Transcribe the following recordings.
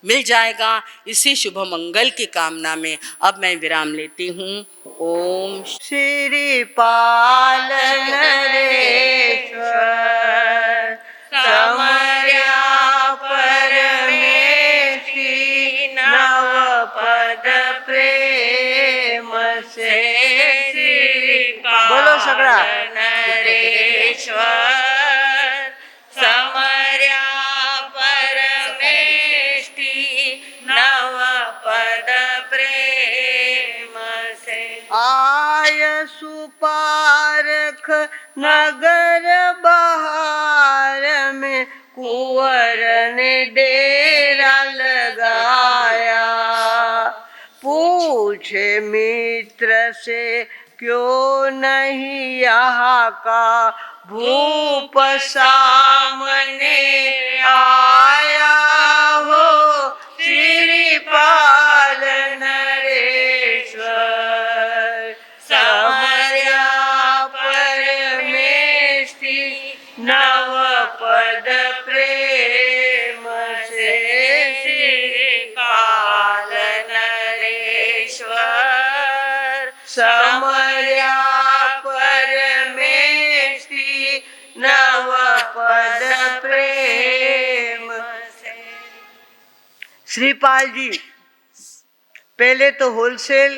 मिल जाएगा। इसी शुभ मंगल की कामना में अब मैं विराम लेती हूँ। ओम श्रीपाल नरेश्वर समर्या परमेष्टि नव पद प्रेम से बोलो सगळा नरेश्वर समर्या परमेष्टि नव पद प्रेम से आय सुपारख नगर बहार में कुंवर ने डेरा लगाया पूछे मित्र से क्यों नहीं यहाँ का भूप सामने आया हो श्रीपाल नरेश्वर समर्या परमेष्टि नव पद प्रेम से श्रीपाल नरेश्वर समर्या परमेष्टि नव पद प्रेम से। श्रीपाल जी पहले तो होलसेल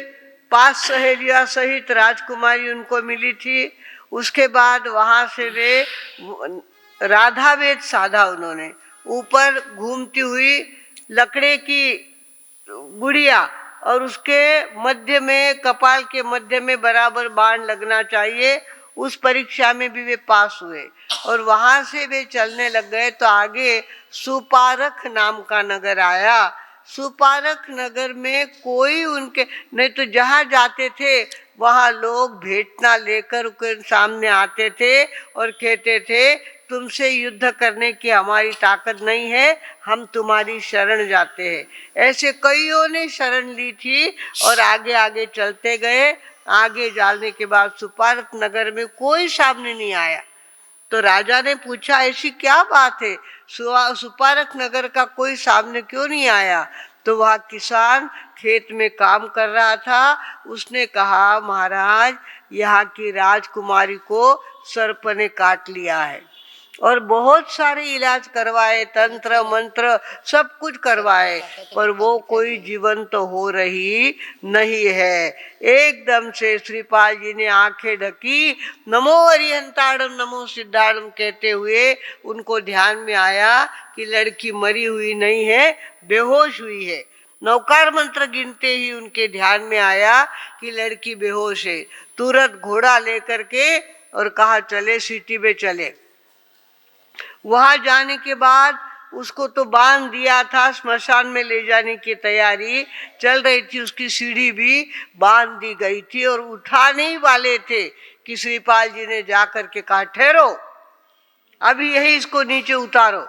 5 सहेलियों सहित राजकुमारी उनको मिली थी। उसके बाद वहां से वे राधा वेद साधा उन्होंने। ऊपर घूमती हुई लकड़े की गुड़िया और उसके मध्य में कपाल के मध्य में बराबर बाण लगना चाहिए, उस परीक्षा में भी वे पास हुए और वहां से वे चलने लग गए तो आगे सुपारख नाम का नगर आया। सुपारख नगर में कोई उनके नहीं तो जहाँ जाते थे वहाँ लोग भेंटना लेकर उनके सामने आते थे और कहते थे तुमसे युद्ध करने की हमारी ताकत नहीं है, हम तुम्हारी शरण जाते हैं। ऐसे कईयों ने शरण ली थी और आगे आगे चलते गए। आगे जाने के बाद सुपारक नगर में कोई सामने नहीं आया तो राजा ने पूछा ऐसी क्या बात है, सुपारक नगर का कोई सामने क्यों नहीं आया? तो वह किसान खेत में काम कर रहा था। उसने कहा महाराज यहाँ की राजकुमारी को सर्प ने काट लिया है और बहुत सारे इलाज करवाए, तंत्र मंत्र सब कुछ करवाए, पर वो कोई जीवंत तो हो रही नहीं है। एकदम से श्रीपाल जी ने आंखें ढकी, नमो अरिहंताड़म नमो सिद्धाड़म कहते हुए उनको ध्यान में आया कि लड़की मरी हुई नहीं है, बेहोश हुई है। नौकार मंत्र गिनते ही उनके ध्यान में आया कि लड़की बेहोश है। तुरंत घोड़ा लेकर के और कहा चले सिटी में चले। वहां जाने के बाद उसको तो बांध दिया था, स्मशान में ले जाने की तैयारी चल रही थी, उसकी सीढ़ी भी बांध दी गई थी और उठाने ही वाले थे कि श्रीपाल जी ने जाकर के कहा ठहरो अभी यही इसको नीचे उतारो।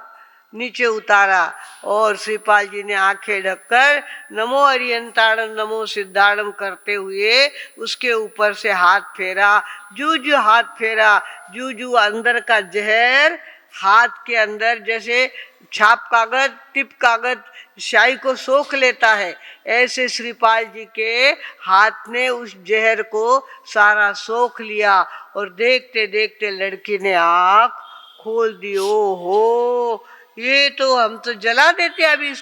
नीचे उतारा और श्रीपाल जी ने आंखें ढककर नमो अरियंताड़म नमो सिद्धाड़म करते हुए उसके ऊपर से हाथ फेरा। जू जू हाथ फेरा, जू जू अंदर का जहर हाथ के अंदर जैसे छाप कागज टिप कागज स्याही को सोख लेता है, ऐसे श्रीपाल जी के हाथ ने उस जहर को सारा सोख लिया और देखते देखते लड़की ने आँख खोल दी। ओहो ये तो हम तो जला देते, अभी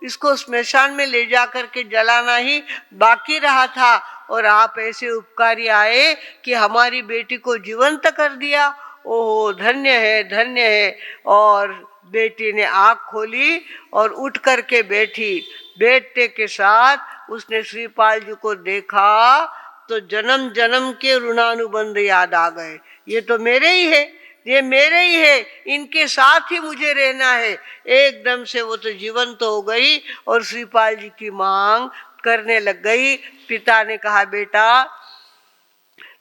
इसको स्मशान में ले जा करके जलाना ही बाकी रहा था और आप ऐसे उपकारी आए कि हमारी बेटी को जीवंत कर दिया। ओहो धन्य है धन्य है। और बेटी ने आँख खोली और उठ करके बैठी। बैठते के साथ उसने श्रीपाल जी को देखा तो जन्म जन्म के ऋणानुबंध याद आ गए। ये तो मेरे ही है, ये मेरे ही है, इनके साथ ही मुझे रहना है। एकदम से वो तो जीवंत हो गई और श्रीपाल जी की मांग करने लग गई। पिता ने कहा बेटा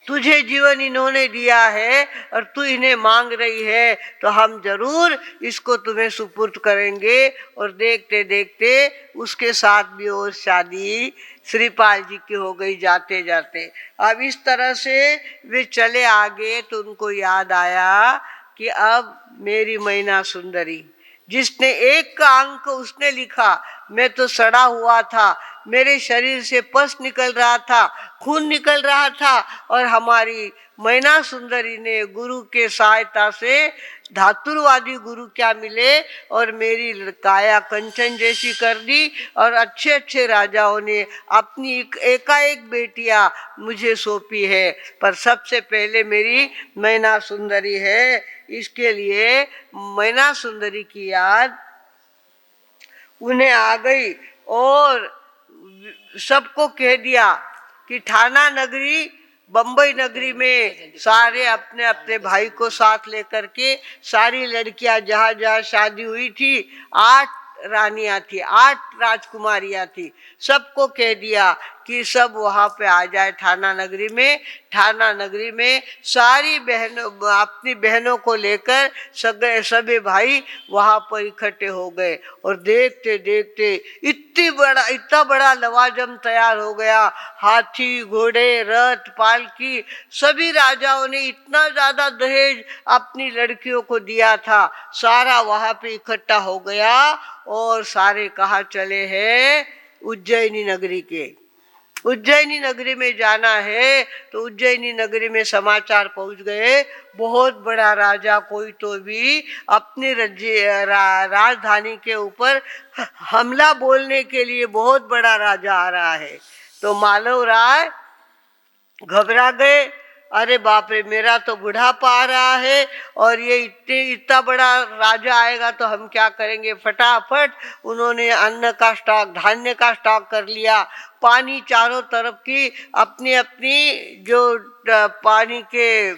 तुझे जीवन इन्होंने दिया है और तू इन्हें मांग रही है तो हम जरूर इसको तुम्हें सुपुर्द करेंगे। और देखते देखते उसके साथ भी वो शादी श्रीपाल जी की हो गई जाते जाते। अब इस तरह से वे चले आगे तो उनको याद आया कि अब मेरी मैना सुंदरी जिसने एक का अंक उसने लिखा मैं तो सड़ा हुआ था, मेरे शरीर से पस निकल रहा था, खून निकल रहा था, और हमारी मैना सुंदरी ने गुरु के सहायता से, धातुरवादी गुरु क्या मिले, और मेरी काया कंचन जैसी कर दी, और अच्छे अच्छे राजाओं ने अपनी एकाएक बेटियां मुझे सौंपी है, पर सबसे पहले मेरी मैना सुंदरी है। इसके लिए मैना सुंदरी की याद उन्हें आ गई और सबको कह दिया कि ठाना नगरी, बंबई नगरी में सारे अपने अपने भाई को साथ लेकर के, सारी लड़कियां जहाँ जहाँ शादी हुई थी, 8 रानियां थी, 8 राजकुमारियां थी, सबको कह दिया कि सब वहाँ पे आ जाए ठाना नगरी में। ठाना नगरी में सारी बहनों, अपनी बहनों को लेकर सभी भाई वहाँ पर इकट्ठे हो गए, और देखते देखते इतना बड़ा लवाजम तैयार हो गया। हाथी, घोड़े, रथ, पालकी, सभी राजाओं ने इतना ज्यादा दहेज अपनी लड़कियों को दिया था, सारा वहाँ पे इकट्ठा हो गया, और सारे कहाँ चले हैं, उज्जैनी नगरी के। उज्जैनी नगरी में जाना है, तो उज्जैनी नगरी में समाचार पहुंच गए, बहुत बड़ा राजा कोई तो भी अपनी राजधानी के ऊपर हमला बोलने के लिए बहुत बड़ा राजा आ रहा है। तो मालव राय घबरा गए, अरे बाप रे, मेरा तो बुढ़ापा आ रहा है, और ये इतना बड़ा राजा आएगा तो हम क्या करेंगे। फटाफट उन्होंने अन्न का स्टॉक, धान्य का स्टॉक कर लिया, पानी चारों तरफ की अपनी अपनी जो पानी के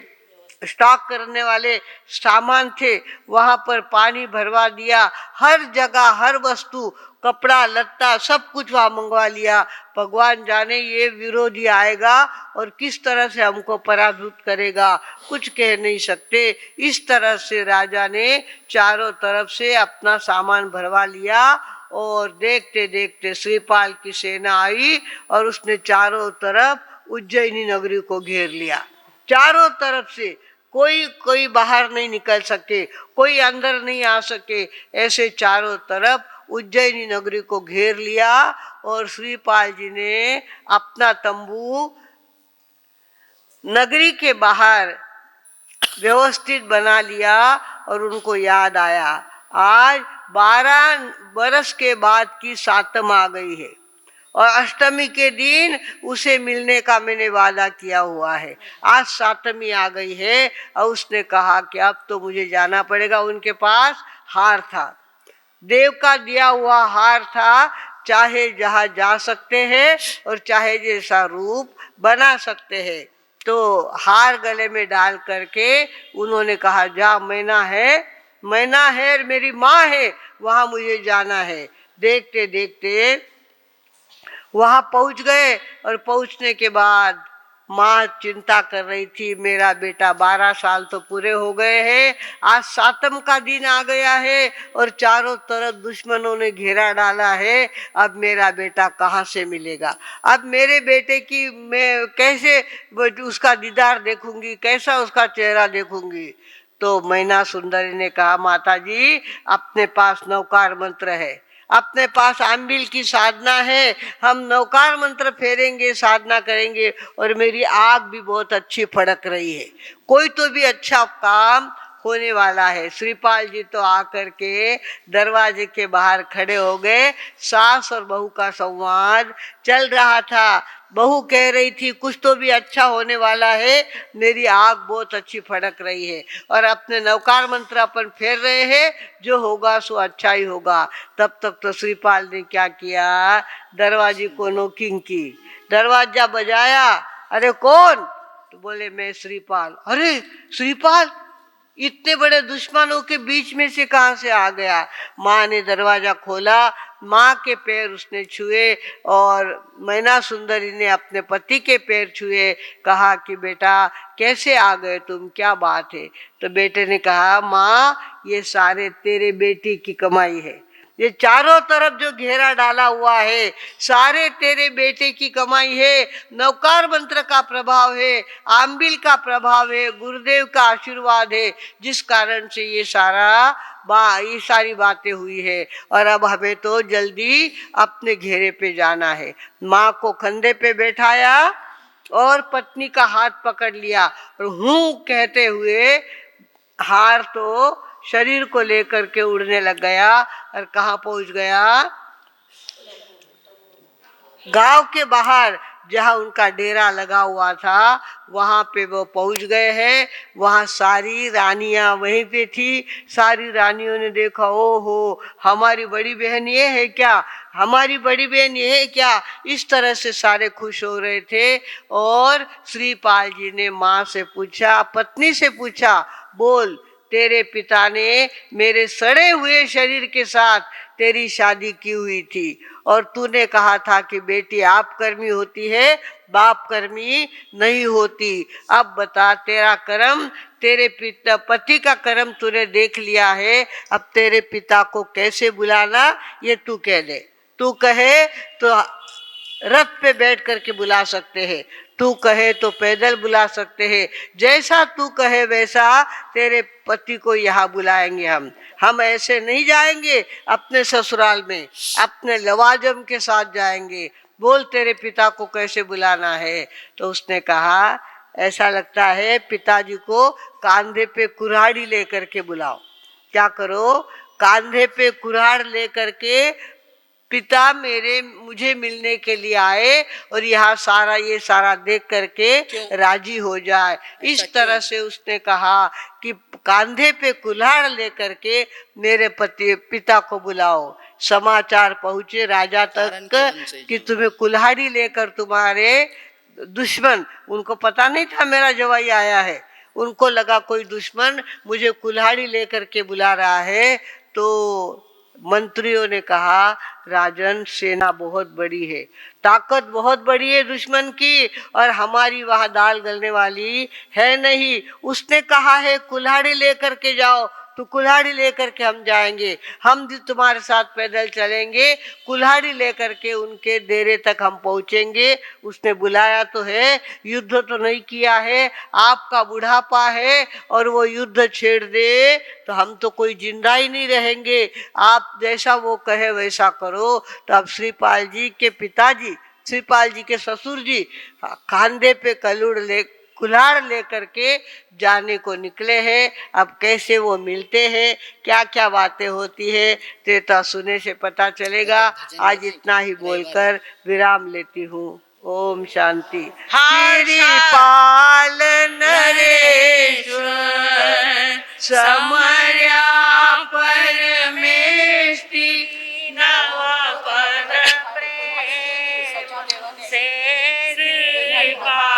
स्टॉक करने वाले सामान थे वहां पर पानी भरवा दिया, हर जगह हर वस्तु, कपड़ा लत्ता सब कुछ वहां मंगवा लिया। भगवान जाने ये विरोधी आएगा और किस तरह से हमको पराभूत करेगा, कुछ कह नहीं सकते। इस तरह से राजा ने चारों तरफ से अपना सामान भरवा लिया, और देखते देखते श्रीपाल की सेना आई और उसने चारों तरफ उज्जैनी नगरी को घेर लिया। चारों तरफ से कोई बाहर नहीं निकल सके, कोई अंदर नहीं आ सके, ऐसे चारों तरफ उज्जैनी नगरी को घेर लिया। और श्रीपाल जी ने अपना तंबू नगरी के बाहर व्यवस्थित बना लिया, और उनको याद आया आज 12 बरस के बाद की सातम आ गई है, और अष्टमी के दिन उसे मिलने का मैंने वादा किया हुआ है। आज सातमी आ गई है, और उसने कहा कि अब तो मुझे जाना पड़ेगा। उनके पास हार था, देव का दिया हुआ हार था, चाहे जहाँ जा सकते हैं और चाहे जैसा रूप बना सकते हैं। तो हार गले में डाल करके उन्होंने कहा, जा मैना है और मेरी माँ है, वहाँ मुझे जाना है। देखते देखते वहां पहुंच गए, और पहुंचने के बाद माँ चिंता कर रही थी, मेरा बेटा 12 साल तो पूरे हो गए हैं, आज सातम का दिन आ गया है, और चारों तरफ दुश्मनों ने घेरा डाला है, अब मेरा बेटा कहाँ से मिलेगा। अब मेरे बेटे की मैं कैसे उसका दीदार देखूंगी, कैसा उसका चेहरा देखूंगी। तो मैना सुंदरी ने कहा, माता जी अपने पास नौकार मंत्र है, अपने पास आंबिल की साधना है, हम नौकार मंत्र फेरेंगे, साधना करेंगे, और मेरी आग भी बहुत अच्छी फड़क रही है, कोई तो भी अच्छा काम होने वाला है। श्रीपाल जी तो आकर के दरवाजे के बाहर खड़े हो गए। सास और बहू का संवाद चल रहा था। बहू कह रही थी, कुछ तो भी अच्छा होने वाला है, मेरी आग बहुत अच्छी फड़क रही है, और अपने नौकार मंत्र अपन फेर रहे हैं, जो होगा सो अच्छा ही होगा। तब तक तो श्रीपाल ने क्या किया, दरवाजे को नॉकिंग की, दरवाजा बजाया। अरे कौन? तो बोले मैं श्रीपाल। अरे श्रीपाल, इतने बड़े दुश्मनों के बीच में से कहाँ से आ गया? माँ ने दरवाजा खोला, माँ के पैर उसने छुए, और मैना सुंदरी ने अपने पति के पैर छुए, कहा कि बेटा कैसे आ गए तुम, क्या बात है? तो बेटे ने कहा, माँ ये सारे तेरे बेटी की कमाई है, ये चारों तरफ जो घेरा डाला हुआ है सारे तेरे बेटे की कमाई है, नौकार मंत्र का प्रभाव है, आंबिल का प्रभाव है, गुरुदेव का आशीर्वाद है, जिस कारण से ये सारा ये सारी बातें हुई है और अब हमें तो जल्दी अपने घेरे पे जाना है। माँ को कंधे पे बैठाया और पत्नी का हाथ पकड़ लिया और हूँ कहते हुए हार तो शरीर को लेकर के उड़ने लग गया और कहाँ पहुंच गया? गांव के बाहर जहाँ उनका डेरा लगा हुआ था वहां पे वो पहुंच गए हैं। वहां सारी रानियां वहीं पे थी। सारी रानियों ने देखा, ओ हो हमारी बड़ी बहन ये है क्या, हमारी बड़ी बहन ये है क्या, इस तरह से सारे खुश हो रहे थे। और श्रीपाल जी ने माँ से पूछा, पत्नी से पूछा, बोल तेरे पिता ने मेरे सड़े हुए शरीर के साथ तेरी शादी की हुई थी और तूने कहा था कि बेटी आप कर्मी होती है, बाप कर्मी नहीं होती। अब बता तेरा कर्म, तेरे पिता पति का कर्म तूने देख लिया है, अब तेरे पिता को कैसे बुलाना ये तू कह दे। तू कहे तो रथ पे बैठ करके बुला सकते हैं, तू कहे तो पैदल बुला सकते हैं, जैसा तू कहे वैसा तेरे पति को यहाँ बुलाएंगे। हम ऐसे नहीं जाएंगे अपने ससुराल में, अपने लवाजम के साथ जाएंगे। बोल तेरे पिता को कैसे बुलाना है? तो उसने कहा ऐसा लगता है पिताजी को कांधे पे कुल्हाड़ी लेकर के बुलाओ। क्या करो? कांधे पे कुल्हाड़ लेकर के पिता मेरे मुझे मिलने के लिए आए और यहाँ सारा ये सारा देख करके राजी हो जाए। इस तरह से उसने कहा कि कांधे पे कुल्हाड़ लेकर के मेरे पिता को बुलाओ। समाचार पहुंचे राजा तक कि तुम्हें कुल्हाड़ी लेकर तुम्हारे दुश्मन, उनको पता नहीं था मेरा जवाई आया है, उनको लगा कोई दुश्मन मुझे कुल्हाड़ी लेकर के बुला रहा है। तो मंत्रियों ने कहा राजन सेना बहुत बड़ी है, ताकत बहुत बड़ी है दुश्मन की और हमारी वहां दाल गलने वाली है नहीं। उसने कहा है कुल्हाड़ी लेकर के जाओ, तो कुल्हाड़ी लेकर के हम जाएंगे, हम भी तुम्हारे साथ पैदल चलेंगे, कुल्हाड़ी लेकर के उनके डेरे तक हम पहुंचेंगे। उसने बुलाया तो है, युद्ध तो नहीं किया है, आपका बुढ़ापा है और वो युद्ध छेड़ दे तो हम तो कोई जिंदा ही नहीं रहेंगे। आप जैसा वो कहे वैसा करो। तो अब श्रीपाल जी के पिताजी, श्रीपाल जी के ससुर जी कांधे पे कुल्हाड़ लेकर के जाने को निकले हैं। अब कैसे वो मिलते हैं, क्या क्या बातें होती है तो सुने से पता चलेगा। आज इतना ही बोलकर विराम लेती हूँ। ओम शांति। श्रीपाल नरेश्वर समर्या परमेष्टि नव पद से श्रीपाल